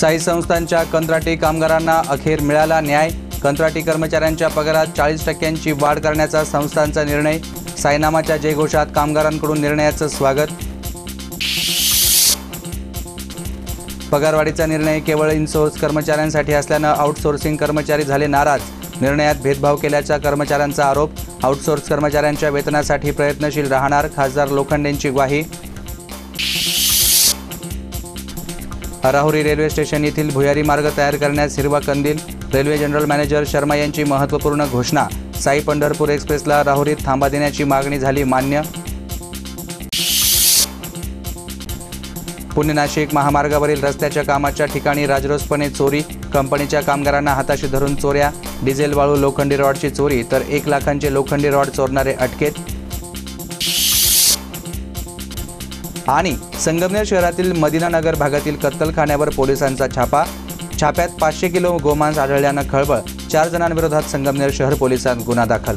साई संस्थांच्या कंत्राटी कामगारांना अखेर मिळाला न्याय। कंत्राटी कर्मचाऱ्यांच्या पगारात 40% वाढ करण्याचा संस्थांचा निर्णय। साईनामाच्या जयघोषात कामगारांकडून निर्णयाचं स्वागत। पगारवाढीचा निर्णय केवळ इनसोर्स कर्मचाऱ्यांसाठी असल्यानं आउटसोर्सिंग कर्मचारी झाले नाराज। निर्णयात भेदभाव केल्याचा कर्मचाऱ्यांचा आरोप। आउटसोर्स कर्मचाऱ्यांच्या वेतनासाठी प्रयत्नशील राहणार, खासदार लोखंडेंची ग्वाही। राहुरी रेल्वे स्टेशन येथील भुयारी मार्ग तयार करण्यास हिरवा कंदील। रेल्वे जनरल मॅनेजर शर्मा यांची महत्त्वपूर्ण घोषणा। साई पंढरपूर एक्सप्रेसला राहुरीत थांबा देण्याची मागणी झाली मान्य। पुणे नाशिक महामार्गावरील रस्त्याच्या कामाच्या ठिकाणी राजरोसपणे चोरी। कंपनीच्या कामगारांना हाताशी धरून चोऱ्या। डिझेल वाळू लोखंडी रॉडची चोरी तर 1 लाखांचे लोखंडी रॉड चोरणारे अटकेत। आणि संगमनेर शहरातील मदिनानगर भागातील कत्तलखान्यावर पोलिसांचा छापा। छाप्यात 500 किलो गोमांस आढळल्यानं खळबळ। 4 जणांविरोधात संगमनेर शहर पोलिसांत गुन्हा दाखल।